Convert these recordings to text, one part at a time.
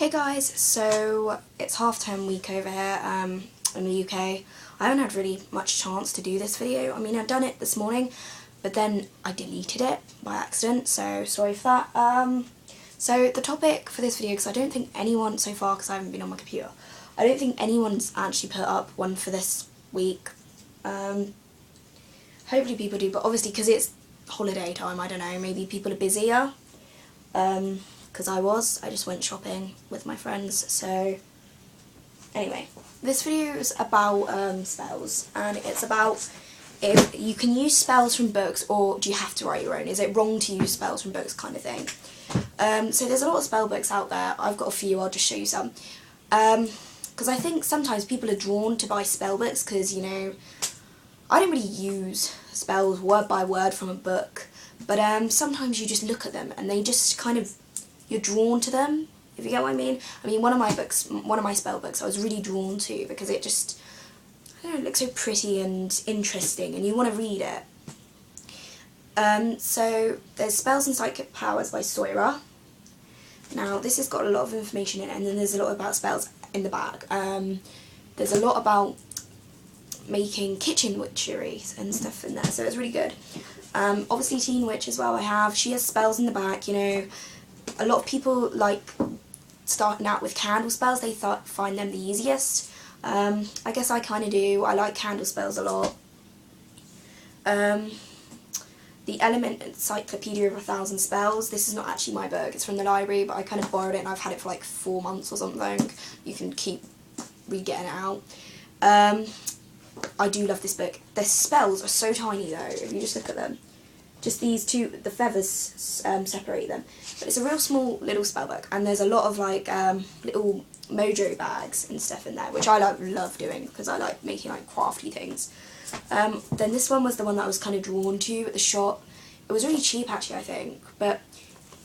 Hey guys, so it's half-term week over here in the UK. I haven't had really much chance to do this video. I mean, I've done it this morning, but then I deleted it by accident, so sorry for that. So the topic for this video, because I don't think anyone so far, because I haven't been on my computer, I don't think anyone's actually put up one for this week. Hopefully people do, but obviously because it's holiday time, I don't know, maybe people are busier. Because I just went shopping with my friends, so anyway, this video is about spells, and it's about if you can use spells from books or do you have to write your own, is it wrong to use spells from books kind of thing. So there's a lot of spell books out there. I've got a few, I'll just show you some, because I think sometimes people are drawn to buy spell books because, you know, I don't really use spells word by word from a book, but sometimes you just look at them and they just kind of, you're drawn to them, if you get what I mean. I mean, one of my spell books I was really drawn to because it just, I don't know, it looks so pretty and interesting and you want to read it. So there's Spells and Psychic Powers by Sawyer. Now this has got a lot of information in it, and then there's a lot about spells in the back. There's a lot about making kitchen witcheries and stuff in there, so it's really good. Obviously Teen Witch as well I have, she has spells in the back, you know. A lot of people like starting out with candle spells, they find them the easiest. I guess I kind of do, I like candle spells a lot. The Element Encyclopedia of 1,000 Spells, this is not actually my book, it's from the library, but I kind of borrowed it and I've had it for like 4 months or something. You can keep re-getting it out. I do love this book. The spells are so tiny though, if you just look at them. Just these two, the feathers separate them. But it's a real small little spell book, and there's a lot of like little mojo bags and stuff in there, which I love doing because I like making like crafty things. Then this one was the one that I was kind of drawn to at the shop. It was really cheap actually, I think, but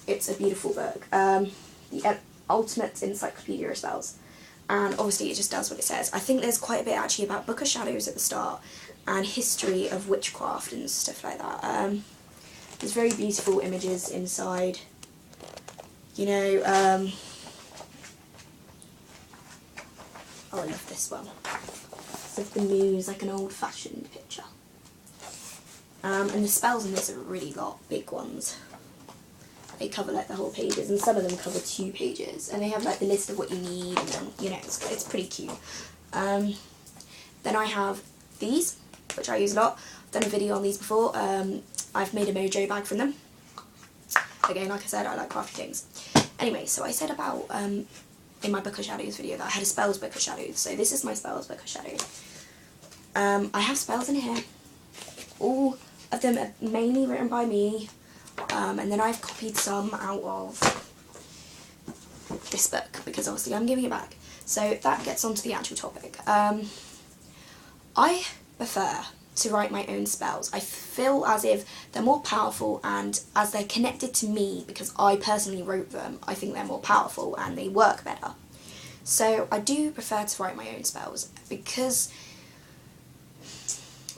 it's a beautiful book. The Ultimate Encyclopedia of Spells. And obviously it just does what it says. I think there's quite a bit actually about Book of Shadows at the start and history of witchcraft and stuff like that. There's very beautiful images inside, you know. Oh, I love this one. It's of the moon's like an old-fashioned picture. And the spells in this are really big ones. They cover like the whole pages, and some of them cover 2 pages, and they have like the list of what you need, and then, you know, it's pretty cute. Then I have these, which I use a lot. I've done a video on these before. I've made a mojo bag from them. Again, like I said, I like crafty things. Anyway, so I said about in my Book of Shadows video that I had a spells Book of Shadows. So this is my spells Book of Shadows. I have spells in here. All of them are mainly written by me. And then I've copied some out of this book because obviously I'm giving it back. So that gets on to the actual topic. I prefer to write my own spells. I feel as if they're more powerful, and as they're connected to me because I personally wrote them, I think they're more powerful and they work better. So I do prefer to write my own spells because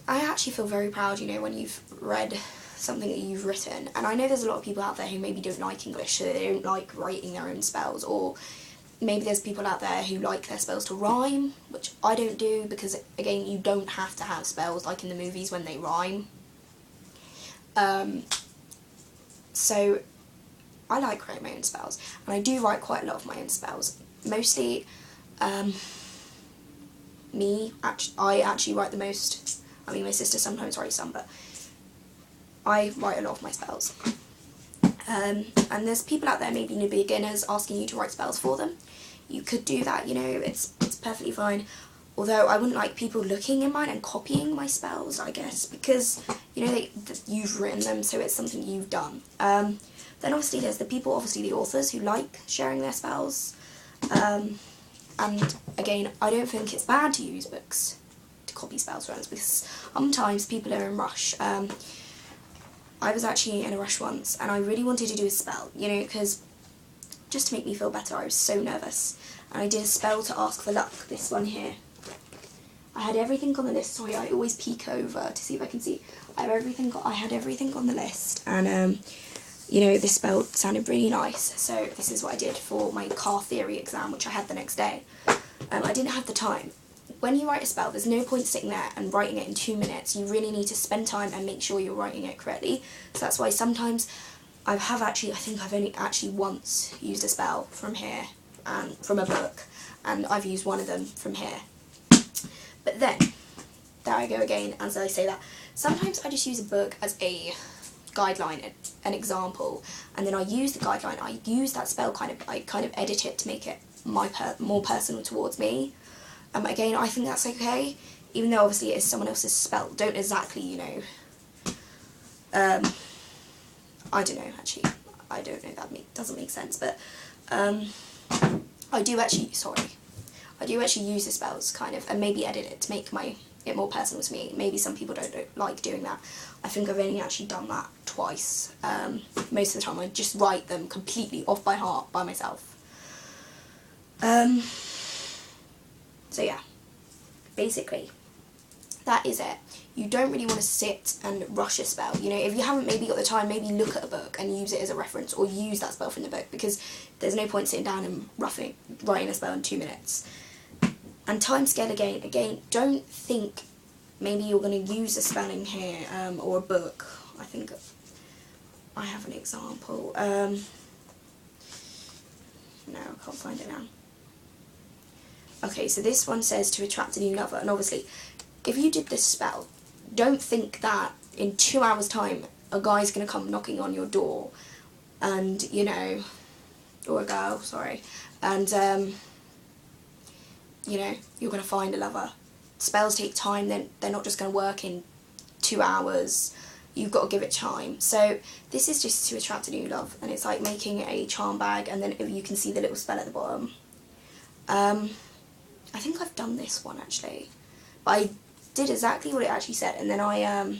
I actually feel very proud, you know, when you've read something that you've written. And I know there's a lot of people out there who maybe don't like English, so they don't like writing their own spells, or maybe there's people out there who like their spells to rhyme, which I don't do because, again, you don't have to have spells like in the movies when they rhyme. So I like writing my own spells, and I do write quite a lot of my own spells. Mostly I actually write the most. I mean, my sister sometimes writes some, but I write a lot of my spells. And there's people out there, maybe new beginners, asking you to write spells for them. You could do that, you know, it's perfectly fine. Although I wouldn't like people looking in mine and copying my spells, I guess, because, you know, you've written them, so it's something you've done. Then obviously there's the people, obviously the authors, who like sharing their spells. And again, I don't think it's bad to use books to copy spells for others, because sometimes people are in rush. I was actually in a rush once, and I really wanted to do a spell, you know, because just to make me feel better, I was so nervous. And I did a spell to ask for luck, this one here. I had everything on the list. Sorry, I always peek over to see if I can see. I had everything on the list, and you know, this spell sounded really nice, so this is what I did for my car theory exam, which I had the next day. I didn't have the time. When you write a spell, there's no point sitting there and writing it in 2 minutes. You really need to spend time and make sure you're writing it correctly. So that's why sometimes I think I've only actually once used a spell from here, and from a book, and I've used one of them from here. But then, there I go again, as I say that, sometimes I just use a book as a guideline, an example, and then I use the guideline, I use that spell I kind of edit it to make it more personal towards me. Again, I think that's okay, even though obviously it is someone else's spell. Don't exactly, you know, I don't know, actually, I don't know, that doesn't make sense, but I do actually use the spells kind of, and maybe edit it to make it more personal to me. Maybe some people don't like doing that. I think I've only actually done that twice. Most of the time I just write them completely off by heart by myself. So yeah, basically, that is it. You don't really want to sit and rush a spell. You know, if you haven't maybe got the time, maybe look at a book and use it as a reference, or use that spell from the book, because there's no point sitting down and writing a spell in 2 minutes. And time scale again, don't think maybe you're going to use a spelling here, or a book. I think I have an example. No, I can't find it now. Okay, so this one says to attract a new lover, and obviously, if you did this spell, don't think that in 2 hours' time a guy's going to come knocking on your door, and, you know, or a girl, sorry, and, you know, you're going to find a lover. Spells take time, they're not just going to work in 2 hours, you've got to give it time. So this is just to attract a new love, and it's like making a charm bag, and then if you can see the little spell at the bottom. I think I've done this one actually, but I did exactly what it actually said, and then I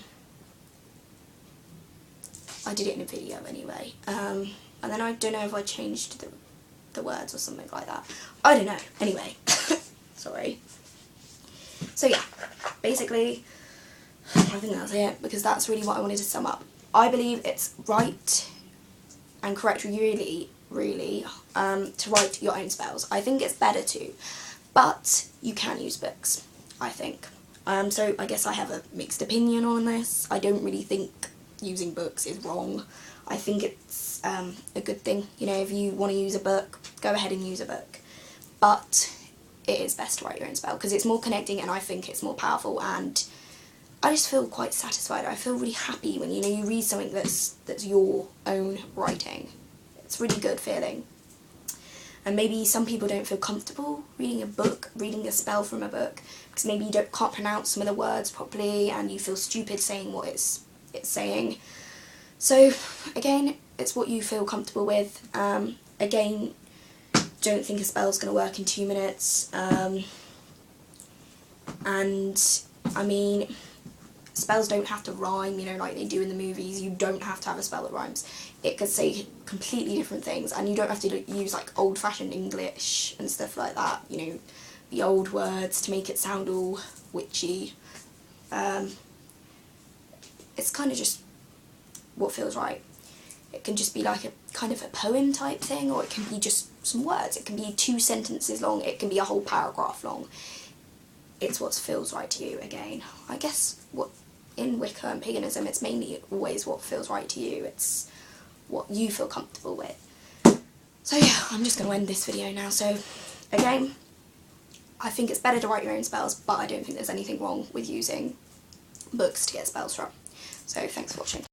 did it in a video anyway, and then I don't know if I changed the words or something like that. I don't know. Anyway, sorry. So yeah, basically, I think that's it, because that's really what I wanted to sum up. I believe it's right and correct, really, to write your own spells. I think it's better to, but you can use books, I think. So I guess I have a mixed opinion on this. I don't really think using books is wrong. I think it's a good thing. You know, if you want to use a book, go ahead and use a book. But it is best to write your own spell, because it's more connecting, and I think it's more powerful, and I just feel quite satisfied. I feel really happy when, you know, you read something that's your own writing. It's a really good feeling. And maybe some people don't feel comfortable reading a book, reading a spell from a book, because maybe you can't pronounce some of the words properly, and you feel stupid saying what it's saying. So again, it's what you feel comfortable with. Again, don't think a spell's going to work in 2 minutes. And I mean, spells don't have to rhyme, you know, like they do in the movies. You don't have to have a spell that rhymes. It could say completely different things, and you don't have to use like old-fashioned English and stuff like that, you know, the old words to make it sound all witchy. It's kind of just what feels right. It can just be like a kind of a poem type thing, or it can be just some words. It can be 2 sentences long, it can be a whole paragraph long. It's what feels right to you. Again, I guess in Wicca and paganism, it's mainly always what feels right to you. It's what you feel comfortable with. So yeah, I'm just going to end this video now. So again, I think it's better to write your own spells, but I don't think there's anything wrong with using books to get spells from. So thanks for watching.